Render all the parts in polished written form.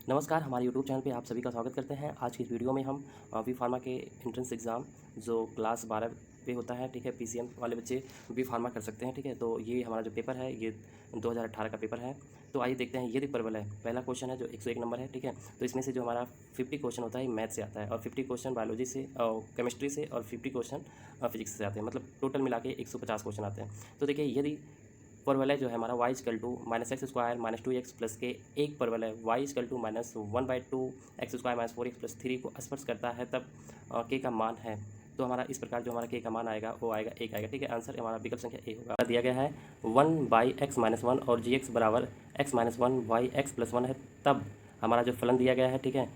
नमस्कार, हमारे YouTube channel पे आप सभी का स्वागत करते हैं। आज की इस वीडियो में हम बी फार्मा के एंट्रेंस एग्ज़ाम जो क्लास 12 पे होता है, ठीक है, पीसीएम वाले बच्चे बी फार्मा कर सकते हैं, ठीक है। तो ये हमारा जो पेपर है ये 2018 का पेपर है। तो आइए देखते हैं, यदि प्रबल है। पहला क्वेश्चन है जो 101 नंबर है, ठीक है। तो इसमें से जो हमारा 50 क्वेश्चन होता है मैथ से आता है और 50 क्वेश्चन बायोलॉजी से और केमिस्ट्री से और 50 क्वेश्चन फिजिक्स से आते हैं। मतलब टोटल मिला के 150 क्वेश्चन आते हैं। तो देखिए, यदि परवलय जो है हमारा y equal to minus X square minus 2x plus के एक परवलय y equal to minus 1/2 X square minus 4x plus 3 को स्पर्श करता है, तब k का मान है। तो हमारा इस प्रकार जो हमारा k का मान आएगा वो आएगा 1 आएगा, ठीक है। आंसर हमारा विकल्प संख्या ए होगा। दिया गया है 1/x-1 और gx बराबर x-1 y x प्लस 1 है, तब हमारा जो फलन दिया गया है, ठीक है,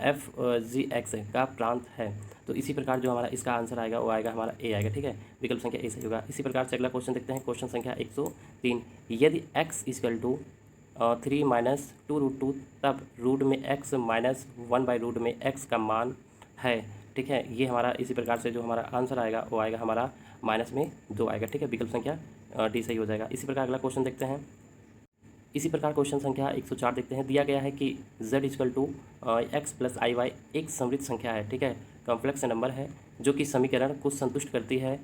एफ जी एक्स का प्रांत है। तो इसी प्रकार जो हमारा इसका आंसर आएगा वो आएगा हमारा ए आएगा, ठीक है। विकल्प संख्या ए सही होगा। इसी प्रकार से अगला क्वेश्चन देखते हैं, क्वेश्चन संख्या 103। यदि x इक्वल टू 3 माइनस 2√2, तब रूट में x माइनस 1/रूट में x का मान है, ठीक है। ये हमारा इसी प्रकार से जो हमारा आंसर आएगा वो आएगा हमारा माइनस में 2 आएगा, ठीक है। विकल्प संख्या डी सही हो जाएगा। इसी प्रकार अगला क्वेश्चन देखते हैं। इसी प्रकार क्वेश्चन संख्या 104 देखते हैं। दिया गया है कि z equal to X plus I Y एक समृद्ध संख्या है, ठीक है, कॉम्प्लेक्स नंबर है जो कि समीकरण को संतुष्ट करती है।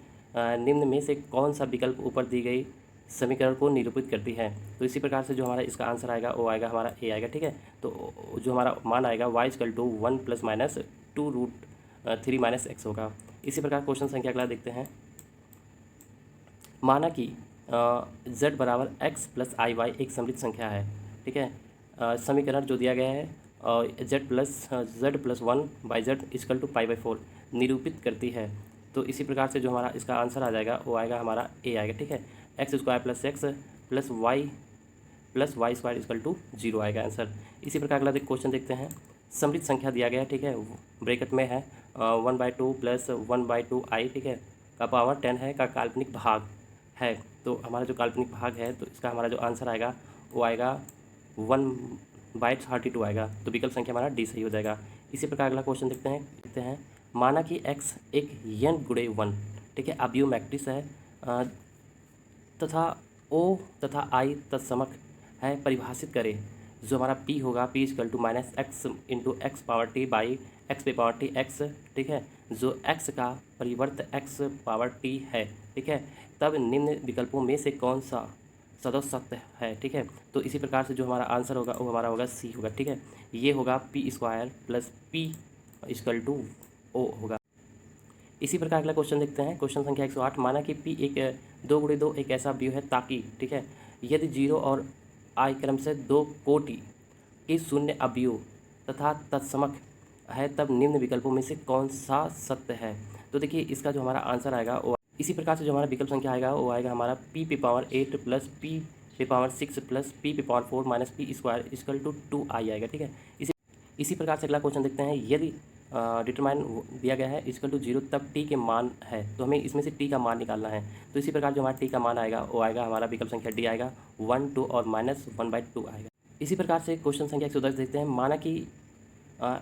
निम्न में से कौन सा विकल्प ऊपर दी गई समीकरण को निरूपित करती है। तो इसी प्रकार से जो हमारा इसका आंसर आएगा वो आएगा हमारा ए आएगा, ठीक है। तो जो हमारा मान आएगा y equal to 1 plus minus 2√3 minus X होगा। इसी प्रकार क्वेश्चन संख्या अगला देखते हैं। माना कि z बराबर x प्लस आई वाई एक समृद्ध संख्या है, ठीक है। समीकरण जो दिया गया है z+1/z इक्वल टू π/4 निरूपित करती है। तो इसी प्रकार से जो हमारा इसका आंसर आ जाएगा वो आएगा हमारा ए आएगा, ठीक है। X square plus X plus Y square equal to 0 आएगा आंसर। इसी प्रकार अगला क्वेश्चन देखते हैं। समृद्ध संख्या दिया गया है, ठीक है, ब्रैकेट में है 1/2 प्लस 1/2 आई, ठीक है, का पावर 10 है का काल्पनिक भाग है। तो हमारा जो काल्पनिक भाग है तो इसका हमारा जो आंसर आएगा वो आएगा 1/32 आएगा। तो विकल्प संख्या हमारा डी सही हो जाएगा। इसी प्रकार अगला क्वेश्चन देखते हैं। माना कि x एक n गुणे 1, ठीक है, अवयव मैट्रिक्स है तथा O तथा I तत्समक है। परिभाषित करें। जो हमारा P होगा P equal to minus X into X power T by X पे पावर टी एक्स, ठीक है, जो x का परिवर्त x पावर t है, ठीक है। तब निम्न विकल्पों में से कौन सा सदस्य सत्य है, ठीक है। तो इसी प्रकार से जो हमारा आंसर होगा वो हमारा होगा सी होगा, ठीक है। ये होगा P square plus P equal to O होगा। इसी प्रकार अगला क्वेश्चन देखते हैं, क्वेश्चन संख्या 108। माना कि पी एक 2 गुणे 2 एक ऐसा अवयव है ताकि, ठीक है, यदि 0 और आई क्रम से 2 कोटि के शून्य अवयव तथा तत्समक है, तब निम्न विकल्पों में से कौन सा सत्य है। तो देखिए इसका जो हमारा आंसर आएगा वो इसी प्रकार से जो हमारा विकल्प संख्या आएगा वो आएगा हमारा p पे पावर 8 प्लस p पे पावर 6 प्लस p पे power 4 minus P square equal to 2i आएगा, ठीक है। इसी प्रकार से अगला क्वेश्चन देखते हैं। यदि डिटरमाइन दिया गया है इक्वल टू 0, तब t के मान है, तो हमें इसमें से t का मान निकालना है। तो इसी प्रकार जो हमारा t का मान आएगा वो आएगा हमारा विकल्प संख्या डी आएगा 1 2 और माइनस 1/2 आएगा। इसी प्रकार से क्वेश्चन संख्या 110 देखते हैं। माना कि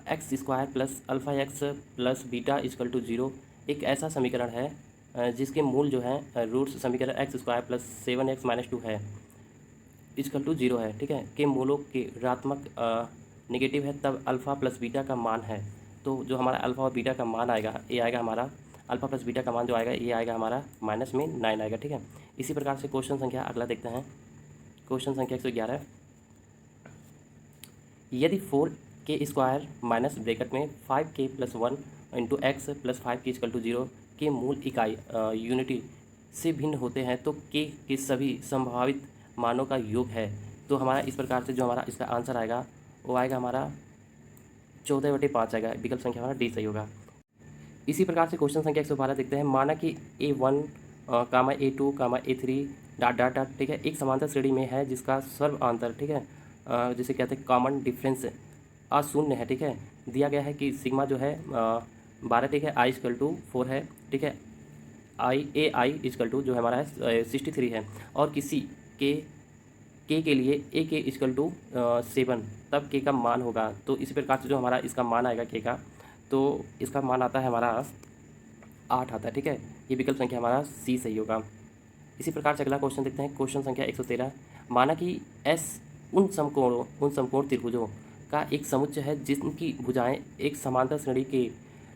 X square plus alpha X plus beta equal to 0 एक ऐसा समीकरण है जिसके मूल जो है रूट्स समीकरण x square plus 7x minus 2 है इक्वल टू 0 है, ठीक है, के मूलों के ऋणात्मक नेगेटिव है, तब अल्फ़ा प्लस बीटा का मान है। तो जो हमारा अल्फ़ा और बीटा का मान आएगा ये आएगा हमारा अल्फ़ा प्लस बीटा का मान जो आएगा ये आएगा हमारा माइनस में 9 आएगा, ठीक है। इसी प्रकार से क्वेश्चन संख्या अगला देखते हैं, क्वेश्चन संख्या 111। यदि 4k स्क्वायर माइनस ब्रैकेट में 5k plus 1 into X plus 5k equal to 0 के मूल इकाई यूनिटी से भिन्न होते हैं तो k के सभी संभावित मानों का योग है। तो हमारा इस प्रकार से जो हमारा इसका आंसर आएगा वो आएगा हमारा 14/5 आएगा। विकल्प संख्या हमारा डी सही होगा। इसी प्रकार से क्वेश्चन संख्या 112 देखते हैं। माना कि A1 कामा A2 कामा A3 डॉट डॉट डॉट, ठीक है, एक समांतर श्रेणी में है जिसका सर्वांतर, ठीक है, जिसे कहते हैं कॉमन डिफरेंस अशून्य है, ठीक है। दिया गया है कि सिग्मा जो है 12, ठीक है, आई इक्वल टू 4 है, ठीक है, आई इक्वल टू जो हमारा है 63 है, और किसी के लिए ए के इक्वल टू 7, तब के का मान होगा। तो इसी प्रकार से जो हमारा इसका मान आएगा के का, तो इसका मान आता है हमारा 8 आता है, ठीक है। ये विकल्प संख्या हमारा सी सही होगा। इसी प्रकार से अगला क्वेश्चन देखते हैं, क्वेश्चन संख्या 113। माना कि एस उन समकोण त्रिभुजों का एक समुच्चय है जिनकी भुजाएं एक समांतर श्रेणी के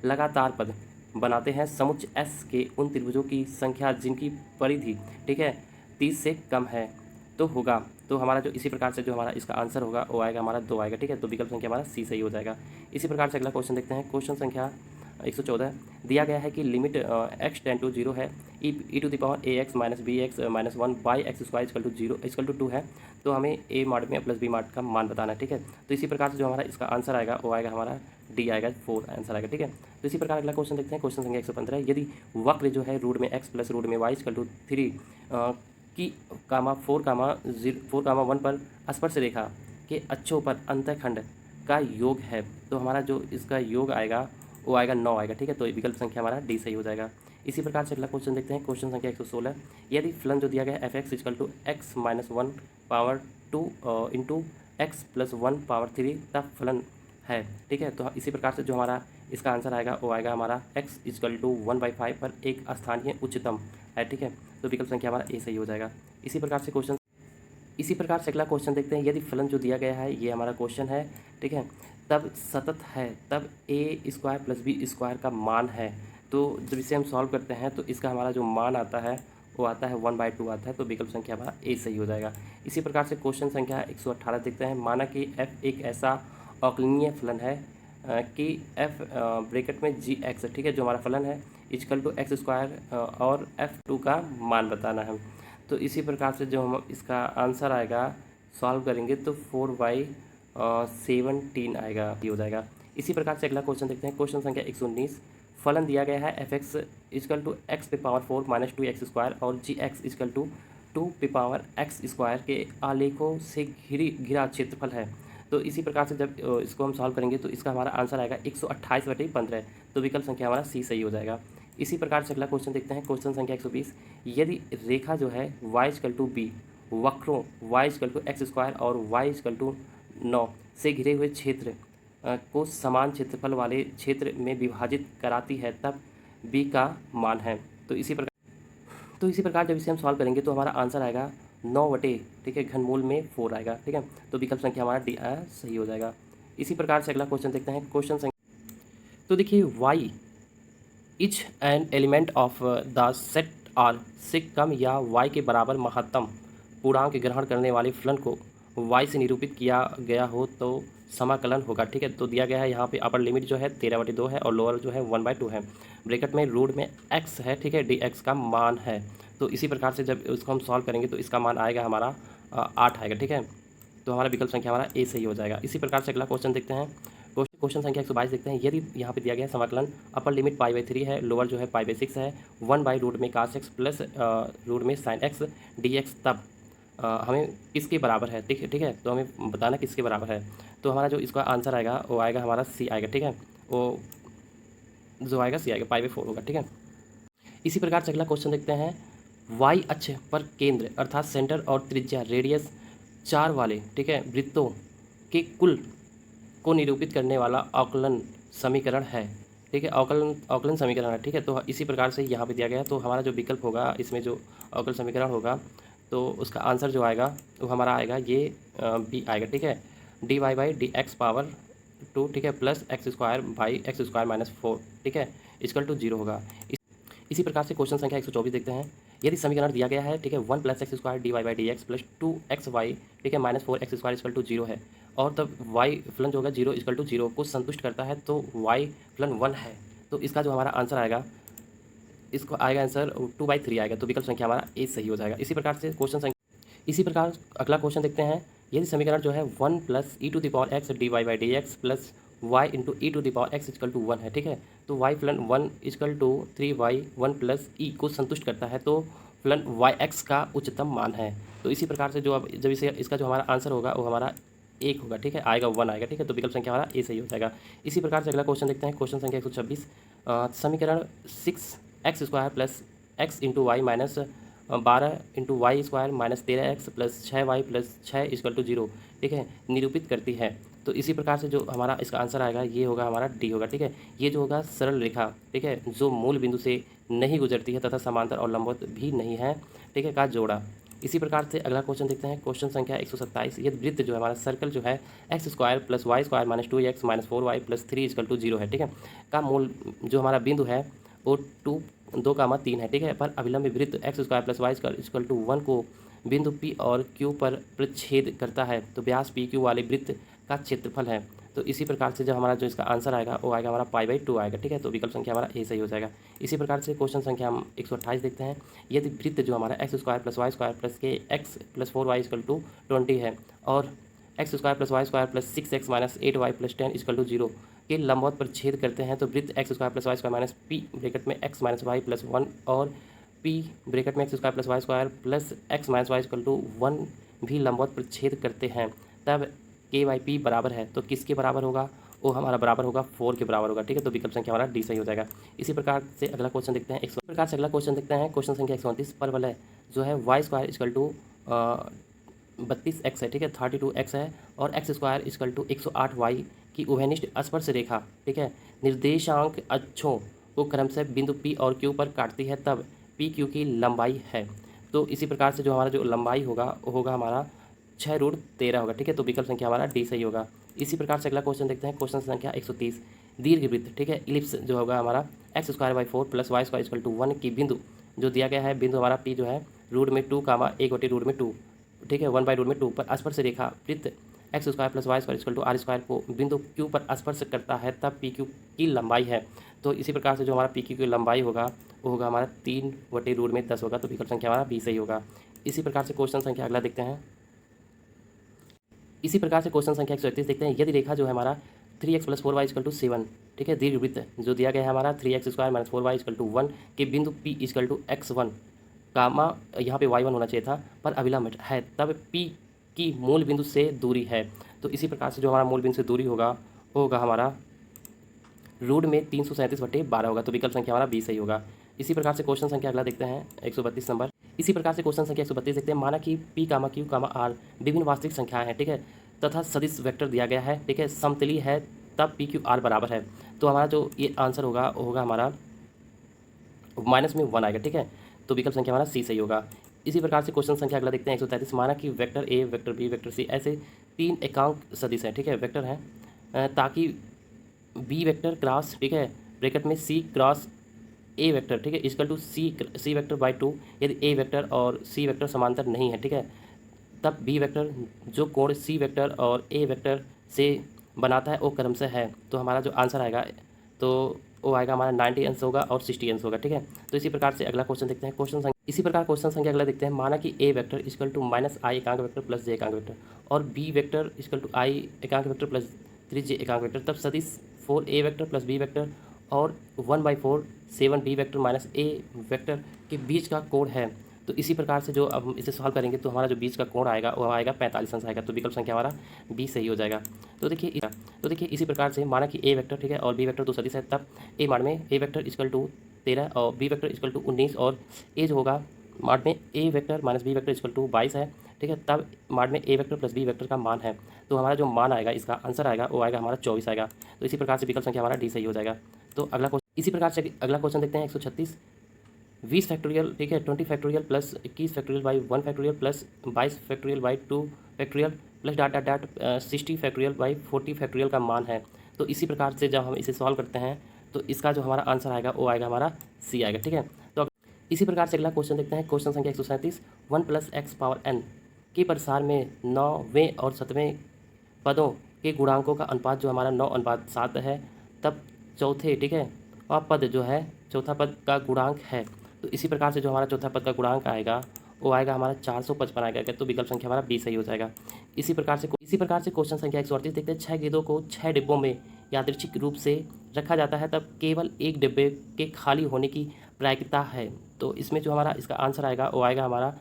लगातार पद बनाते हैं। समुच्चय एस के उन त्रिभुजों की संख्या जिनकी परिधि, ठीक है, 30 से कम है तो होगा। तो हमारा जो इसी प्रकार से जो हमारा इसका आंसर होगा वो आएगा हमारा 2 आएगा, ठीक है। तो विकल्प संख्या हमारा सी सही हो जाएगा। इसी प्रकार से अगला क्वेश्चन देखते हैं। क्वेश्चन संख्या 114 दिया गया है कि लिमिट x टेंड टू 0 है, e to the power A X minus B X minus 1 by X square equal to 0 equal to 2 है। तो हमें a मार्ट में प्लस b मार्ट का मान बताना है, ठीक है। तो इसी प्रकार से जो हमारा इसका आंसर आएगा वो आएगा हमारा डी आएगा, 4 आंसर आएगा, ठीक है। तो इसी प्रकार अगला क्वेश्चन देखते हैं। क्वेश्चन संख्या 115 यदि वक्र जो है रूट में x प्लस रूट में y इक्वल टू 3 की 4,1 पर स्पर्श रेखा के अक्षों पर अंतःखंड का योग है, तो हमारा जो इसका योग आएगा वो आएगा 9 आएगा, ठीक है। तो विकल्प संख्या हमारा डी सही हो जाएगा। इसी प्रकार से अगला क्वेश्चन देखते हैं। क्वेश्चन संख्या 116 यदि फलन जो दिया गया है F X equal to X minus 1 power 2 into X plus 1 power 3 तब फलन है, ठीक है। तो इसी प्रकार से जो हमारा इसका आंसर आएगा वो आएगा हमारा एक्स इक्वल टू 1/5 पर एक स्थानीय उच्चतम है, ठीक है। तो विकल्प संख्या हमारा ए सही हो जाएगा। इसी प्रकार से अगला क्वेश्चन देखते हैं। यदि फलन जो दिया गया है ये हमारा क्वेश्चन है, ठीक है, तब सतत है, तब ए स्क्वायर प्लस बी स्क्वायर का मान है। तो जब इसे हम सॉल्व करते हैं तो इसका हमारा जो मान आता है वो आता है 1/2 आता है। तो विकल्प संख्या हमारा ए सही हो जाएगा। इसी प्रकार से क्वेश्चन संख्या 118 देखते हैं। माना कि एफ एक ऐसा अवकलनीय फलन है कि एफ ब्रैकेट में जी एक्स, ठीक है, जो हमारा फलन है इक्वल टू एक्स स्क्वायर और F2 का मान बताना है। तो इसी प्रकार से जो हम इसका आंसर आएगा सॉल्व करेंगे तो 4/17 आएगा, ये हो जाएगा। इसी प्रकार से अगला क्वेश्चन देखते हैं। क्वेश्चन संख्या 119 फलन दिया गया है F X equal to X पे पावर 4 माइनस 2x स्क्वायर और जी एक्स इक्वल टू 2 पे पावर एक्स स्क्वायर के आलेखों से घिरा क्षेत्रफल है। तो इसी प्रकार से जब इसको हम सॉल्व करेंगे तो इसका हमारा आंसर आएगा 128/15। तो विकल्प संख्या हमारा सी सही हो जाएगा। इसी प्रकार से अगला क्वेश्चन देखते हैं। क्वेश्चन संख्या 120 यदि रेखा जो है y इक्वल टू बी वक्रों y equal to X square और y इक्वल टू 9 से घिरे हुए क्षेत्र को समान क्षेत्रफल वाले क्षेत्र में विभाजित कराती है तब b का मान है। तो इसी प्रकार जब इसे हम सॉल्व करेंगे तो हमारा आंसर आएगा 9 ठीक है घनमूल में 4 आएगा, ठीक है। तो विकल्प संख्या हमारा डी सही हो जाएगा। इसी प्रकार से अगला क्वेश्चन देखते हैं। क्वेश्चन संख्या तो देखिए y each an element of the set R से कम या y के बराबर महत्तम पूर्णांक ग्रहण करने वाले फलन को y से निरूपित किया गया हो तो समाकलन होगा, ठीक है। तो दिया गया है यहाँ पे अपर लिमिट जो है 13/2 है और लोअर जो है 1/2 है। ब्रैकेट में रूट में x है, ठीक है, डी एक्स का मान है। तो इसी प्रकार से जब इसको हम सॉल्व करेंगे तो इसका मान आएगा हमारा 8 आएगा, ठीक है। तो हमारा विकल्प संख्या हमारा ए सही हो जाएगा। इसी प्रकार से अगला क्वेश्चन देखते हैं। क्वेश्चन संख्या 122 देखते हैं। यदि यहाँ पे दिया गया है समाकलन अपर लिमिट π/3 है, लोअर जो है π/6 है, 1/रूट में cos x प्लस रूट में sin x dx तब हमें किसके बराबर है, ठीक है। तो हमें बताना किसके बराबर है। तो हमारा जो इसका आंसर आएगा वो आएगा हमारा सी आएगा, ठीक है। वो जो आएगा सी आएगा, π/4 होगा, ठीक है। इसी प्रकार से अगला क्वेश्चन देखते हैं। y अक्ष पर केंद्र अर्थात सेंटर और त्रिज्या रेडियस 4 वाले, ठीक है, वृत्तों के कुल को निरूपित करने वाला अवकलन समीकरण है, ठीक है, अवकलन समीकरण है, ठीक है। तो इसी प्रकार से यहाँ पे दिया गया है। तो हमारा जो विकल्प होगा इसमें जो अवकलन समीकरण होगा तो उसका आंसर जो आएगा वो हमारा आएगा ये बी आएगा, ठीक है, dy/dx पावर 2, ठीक है, plus x square by X square minus 4, ठीक है, इक्वल टू 0 होगा। इसी प्रकार से क्वेश्चन संख्या 124 देखते हैं। यदि समीकरण दिया गया है, ठीक है, 1 + x square dy/dx plus 2xy, ठीक है, minus 4x square equal to 0 है और तब y फलन जो होगा 0 इक्वल टू 0 को संतुष्ट करता है तो y फलन 1 है। तो इसका जो हमारा आंसर आएगा इसको आएगा आंसर 2/3 आएगा। तो विकल्प संख्या हमारा ए सही हो जाएगा। इसी प्रकार अगला क्वेश्चन देखते हैं। यदि समीकरण जो है 1 + e⁻x dy/dx plus y into e⁻x equal to 1 है, ठीक है। तो y फलन 1 इक्वल टू 3y 1 + e को संतुष्ट करता है तो फलन yx का उच्चतम मान है। तो इसी प्रकार से जो अब जब इसका जो हमारा आंसर होगा वो हमारा 1 होगा, ठीक है, आएगा 1 आएगा, ठीक है। तो विकल्प संख्या हमारा ए सही हो जाएगा। इसी प्रकार से अगला क्वेश्चन देखते हैं। क्वेश्चन संख्या 126 समीकरण 6x square plus x into Y minus 12 into Y square minus 13x plus 6y plus 6 equal to 0, ठीक है, निरूपित करती है। तो इसी प्रकार से जो हमारा इसका आंसर आएगा ये होगा हमारा डी होगा, ठीक है। ये जो होगा सरल रेखा, ठीक है, जो मूल बिंदु से नहीं गुजरती है तथा समांतर और लंबवत भी नहीं है, ठीक है, का जोड़ा। इसी प्रकार से अगला क्वेश्चन देखते हैं, क्वेश्चन संख्या 127। यदि वृत्त जो है हमारा सर्कल जो है X square plus Y square minus 2x minus 4y plus 3 equal to 0 है, ठीक है, का मूल जो हमारा बिंदु है वो 2,3 है, ठीक है, पर अभिलंब वृत्त x square plus Y square equal to 1 को बिंदु P और Q पर प्रतिच्छेद करता है, तो व्यास PQ वाले वृत्त का क्षेत्रफल है। तो इसी प्रकार से जो हमारा जो इसका आंसर आएगा वो आएगा हमारा π/2 आएगा, ठीक है, तो विकल्प संख्या हमारा ए सही हो जाएगा। इसी प्रकार से क्वेश्चन संख्या हम 128 देखते हैं। यदि वृत्त जो हमारा X square plus Y square plus K X plus 4y equal to 20 है और X square plus Y square plus 6x minus 8y plus 10 equal to 0 के लंबवत पर छेद करते हैं, तो वृत्त x square plus Y square minus p bracket में x माइनस वाई प्लस 1 और p ब्रैकेट में X square plus Y square plus X minus Y equal to 1 भी लंबवत पर छेद करते हैं, तब k/p बराबर है, तो किसके बराबर होगा, वो हमारा बराबर होगा 4 के बराबर होगा, ठीक है, तो विकल्प संख्या हमारा डी सही हो जाएगा। इसी प्रकार से अगला क्वेश्चन देखते हैं, क्वेश्चन संख्या 129। परवलय जो है Y square equal to 32x है, ठीक है, 32x है और X square equal to 108y की उभयनिष्ठ स्पर्श रेखा, ठीक है, निर्देशांक अक्षों को क्रमशः बिंदु P और Q पर काटती है, तब PQ की लंबाई है। तो इसी प्रकार से जो हमारा जो लंबाई होगा वो होगा हमारा 6√13 होगा, ठीक है, तो विकल्प संख्या हमारा डी सही होगा। इसी प्रकार से अगला क्वेश्चन देखते हैं, क्वेश्चन संख्या 130। दीर्घवृत्त, ठीक है, इलिप्स जो होगा हमारा X square by 4 plus Y square equal to 1 की बिंदु जो दिया गया है, बिंदु हमारा P जो है √2, 1/√2, ठीक है, 1/√2 पर स्पर्श रेखा वृत्त x square plus Y square equal to r square को बिंदु Q पर स्पर्श करता है, तब PQ की लंबाई है। तो इसी प्रकार से जो हमारा PQ की लंबाई होगा वो होगा हमारा 3/√10 होगा, तो विकल्प संख्या हमारा बी सही होगा। इसी प्रकार से क्वेश्चन संख्या अगला देखते हैं, इसी प्रकार से क्वेश्चन संख्या 131 देखते हैं। यदि रेखा जो है हमारा 3x plus 4y equal to 7, ठीक है, दीर्घवृत्त जो दिया गया है हमारा 3x square minus 4y equal to 1 के बिंदु P इक्वल टू x1 कामा यहाँ पे y1 होना चाहिए था पर अभिलंब है, तब P की मूल बिंदु से दूरी है। तो इसी प्रकार से जो हमारा मूल बिंदु से दूरी होगा वो होगा हमारा रूट में 337/12 होगा, तो विकल्प संख्या हमारा बी सही होगा। इसी प्रकार से क्वेश्चन संख्या अगला देखते हैं 132 नंबर। इसी प्रकार से क्वेश्चन संख्या 132 देखते हैं। माना कि P, Q, R विभिन्न वास्तविक संख्याएं हैं, ठीक है, तथा सदिश वेक्टर दिया गया है, ठीक है, समतली है, तब PQR बराबर है। तो हमारा जो ये आंसर होगा वो होगा हमारा माइनस में 1 आएगा, ठीक है, तो विकल्प संख्या हमारा सी सही होगा। इसी प्रकार से क्वेश्चन संख्या अगला देखते हैं 133। माना कि vector A, vector B, vector C ऐसे 3 एकांक सदिश हैं, ठीक है, वेक्टर हैं, ताकि B वेक्टर क्रॉस, ठीक है, ब्रैकेट में C क्रॉस A वेक्टर, ठीक है, equal to C vector by 2। यदि A वेक्टर और C वेक्टर समांतर नहीं है, ठीक है, तब B वेक्टर जो कोण C वेक्टर और A वेक्टर से बनाता है वो क्रमशः है। तो हमारा जो आंसर आएगा तो वो आएगा हमारा 90 अंश होगा और 60 अंश होगा, ठीक है। तो इसी प्रकार से अगला क्वेश्चन देखते हैं, इसी प्रकार क्वेश्चन संख्या अगला देखते हैं। माना कि A vector equal to -i एकांक वेक्टर प्लस j एकांक वेक्टर और B vector equal to i एकांक वेक्टर प्लस 3j एकांक वेक्टर, तब सदिश 4a vector plus b vector और 1/4 7b vector minus a vector के बीच का कोण है। तो इसी प्रकार से जो अब इसे सॉल्व करेंगे तो हमारा जो बीच का कोण आएगा वो आएगा 45 अंश आएगा, तो विकल्प संख्या हमारा बी सही हो जाएगा। तो देखिए इसी प्रकार से माना कि a वेक्टर, ठीक है, और b वेक्टर दो सदिश है, तब a मान में a वेक्टर इक्वल टू 13 और b वेक्टर इक्वल टू 19 और a जो होगा मान में a vector minus b vector equal to 22 है, ठीक है, तब मान में a vector plus b vector का मान है। तो हमारा जो मान आएगा इसका आंसर आएगा वो आएगा हमारा 24 आएगा। तो इसी प्रकार से विकल्प संख्या हमारा डी सही हो जाएगा। तो इसी प्रकार से अगला क्वेश्चन देखते हैं 136। 20 फैक्टोरियल, ठीक है, 20 factorial plus 21 factorial by 1 factorial plus 22 factorial by 2 factorial plus dot dot dot 60 factorial by 40 factorial का मान है। तो इसी प्रकार से जब हम इसे सॉल्व करते हैं तो इसका जो हमारा आंसर आएगा वो आएगा हमारा सी आएगा, ठीक है। तो इसी प्रकार से अगला क्वेश्चन देखते हैं, क्वेश्चन संख्या 137। 1 + x⁻n के प्रसार में 9वें और 7वें पदों के गुणांकों का अनुपात जो हमारा 9:7 है, तब चौथे, ठीक है, और पद जो है चौथा पद का गुणांक है। तो इसी प्रकार से जो हमारा चौथा पद का गुणांक आएगा वो आएगा हमारा 455 आएगा, तो विकल्प संख्या हमारा बी सही हो जाएगा। इसी प्रकार से क्वेश्चन संख्या 138 देखते हैं। 6 गेंदों को 6 डिब्बों में यादृच्छिक रूप से रखा जाता है, तब केवल एक डिब्बे के खाली होने की प्रायिकता है। तो इसमें जो हमारा इसका आंसर आएगा वो आएगा हमारा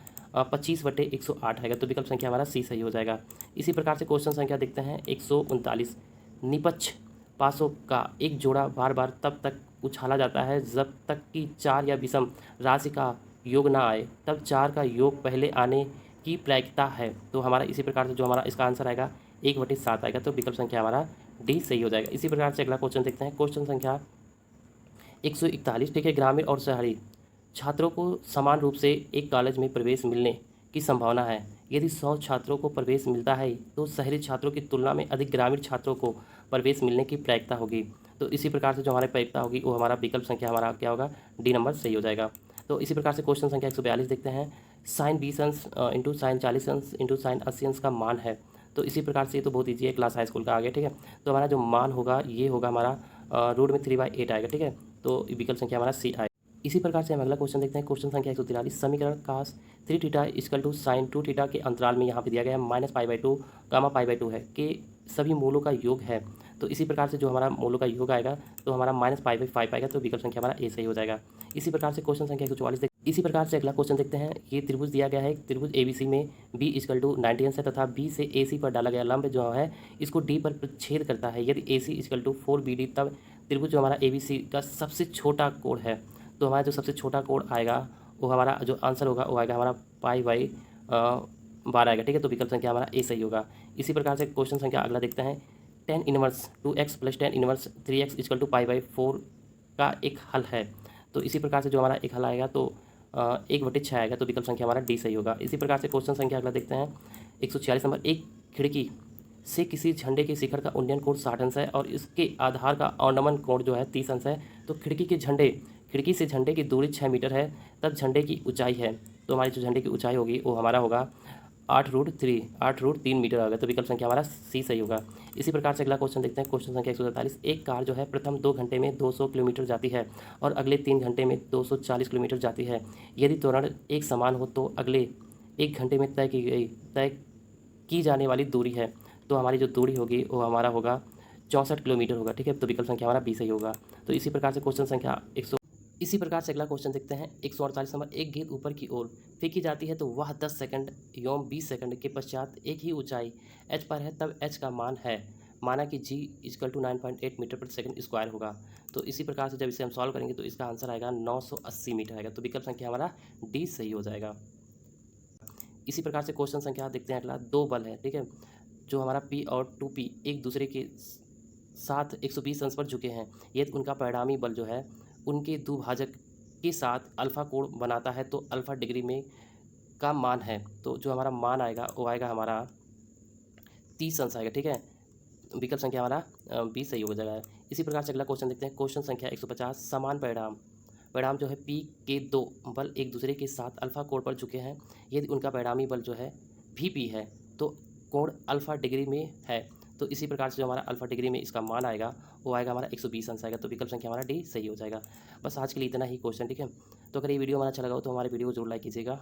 25/108 आएगा, तो विकल्प संख्या हमारा सी सही हो जाएगा। इसी प्रकार से क्वेश्चन संख्या देखते हैं 139। निपक्ष पासों का एक जोड़ा बार बार तब तक उछाला जाता है जब तक कि 4 या विषम राशि का योग ना आए, तब 4 का योग पहले आने की प्रायिकता है। तो हमारा इसी प्रकार से जो हमारा इसका आंसर आएगा 1/7 आएगा, तो विकल्प संख्या हमारा डी सही हो जाएगा। इसी प्रकार से अगला क्वेश्चन देखते हैं, क्वेश्चन संख्या 141, ठीक है। ग्रामीण और शहरी छात्रों को समान रूप से एक कॉलेज में प्रवेश मिलने की संभावना है। यदि 100 छात्रों को प्रवेश मिलता है तो शहरी छात्रों की तुलना में अधिक ग्रामीण छात्रों को प्रवेश मिलने की प्रायिकता होगी। तो इसी प्रकार से जो हमारी प्रायिकता होगी वो हमारा विकल्प संख्या हमारा क्या होगा, डी नंबर सही हो जाएगा। तो इसी प्रकार से क्वेश्चन संख्या 142 देखते हैं। साइन 20 अंश इंटू साइन 40 अंश इंटू साइन 80 अंश का मान है। तो इसी प्रकार से ये तो बहुत ईजी है, क्लास हाई स्कूल का आ गया, ठीक है। तो हमारा जो मान होगा ये होगा हमारा रूट में 3/8 आएगा, ठीक है। तो विकल्प संख्या हमारा सी आएगा। इसी प्रकार से हम अगला क्वेश्चन देखते हैं। क्वेश्चन संख्या 143, समीकरण cos 3 theta equal to sine 2 theta के अंतराल में यहाँ पे दिया गया है -π/2 गामा π/2 है कि सभी मूलों का योग है। तो इसी प्रकार से जो हमारा मूलों का योग आएगा तो हमारा -π/5 आएगा। तो विकल्प संख्या हमारा ए सही हो जाएगा। इसी प्रकार से क्वेश्चन संख्या 144 इसी प्रकार से अगला क्वेश्चन देखते हैं। ये त्रिभुज दिया गया है, त्रिभुज ABC में B इक्वल टू 90 अंश है तथा B से AC पर डाला गया लंब जो है इसको D पर छेद करता है। यदि AC इक्वल टू 4BD तब त्रिभुज जो हमारा ABC का सबसे छोटा कोण है। तो हमारा जो सबसे छोटा कोण आएगा वो हमारा जो आंसर होगा वो आएगा हमारा π/12 आएगा, ठीक है। तो विकल्प संख्या हमारा ए सही होगा। इसी प्रकार से क्वेश्चन संख्या अगला देखते हैं। tan inverse 2x plus tan inverse 3x equal to π/4 का एक हल है। तो इसी प्रकार से जो हमारा एक हल आएगा तो 1/6 आएगा। तो विकल्प संख्या हमारा डी सही होगा। इसी प्रकार से क्वेश्चन संख्या अगला देखते हैं। 146 नंबर, एक खिड़की से किसी झंडे के शिखर का उन्नयन कोण 60 अंश है और इसके आधार का अवनमन कोण जो है 30 अंश है। तो खिड़की से झंडे की दूरी 6 मीटर है तब झंडे की ऊंचाई है। तो हमारी जो झंडे की ऊंचाई होगी वो हमारा होगा 8√3 मीटर होगा। तो विकल्प संख्या हमारा सी सही होगा। इसी प्रकार से अगला क्वेश्चन देखते हैं। क्वेश्चन संख्या 147, एक कार जो है प्रथम 2 घंटे में 200 किलोमीटर जाती है और अगले 3 घंटे में 240 किलोमीटर जाती है। यदि त्वरण एक समान हो तो अगले 1 घंटे में तय की जाने वाली दूरी है। तो हमारी जो दूरी होगी वो हमारा होगा 64 किलोमीटर होगा, ठीक है। तो विकल्प संख्या हमारा बी सही होगा। तो इसी प्रकार से क्वेश्चन संख्या इसी प्रकार से अगला क्वेश्चन देखते हैं। 148 नंबर, एक गेंद ऊपर की ओर फेंकी जाती है तो वह 10 सेकंड एवं 20 सेकंड के पश्चात एक ही ऊंचाई h पर है तब h का मान है। माना कि g इक्वल टू 9.8 मीटर प्रति सेकंड स्क्वायर होगा। तो इसी प्रकार से जब इसे हम सॉल्व करेंगे तो इसका आंसर आएगा 980 मीटर आएगा। तो विकल्प संख्या हमारा डी सही हो जाएगा। इसी प्रकार से क्वेश्चन संख्या देखते हैं अगला। 2 बल है, ठीक है, जो हमारा P और 2P एक दूसरे के साथ 120 अंश पर झुके हैं। यदि उनका परिणामी बल जो है उनके द्विभाजक के साथ अल्फा कोण बनाता है तो अल्फा डिग्री में का मान है। तो जो हमारा मान आएगा वो आएगा हमारा 30 अंश आएगा, ठीक है। विकल्प संख्या हमारा बी सही हो जाएगा। इसी प्रकार से अगला क्वेश्चन देखते हैं। क्वेश्चन संख्या 150, समान परिणाम जो है P के 2 बल एक दूसरे के साथ अल्फा कोण पर झुके हैं। यदि उनका परिणामी बल जो है VP है तो कोण अल्फा डिग्री में है। तो इसी प्रकार से जो हमारा अल्फा डिग्री में इसका मान आएगा वो आएगा हमारा 120 अंश आएगा। तो विकल्प संख्या हमारा डी सही हो जाएगा। बस आज के लिए इतना ही क्वेश्चन, ठीक है। तो अगर ये वीडियो हमारा अच्छा लगा हो तो हमारे वीडियो को जरूर लाइक कीजिएगा।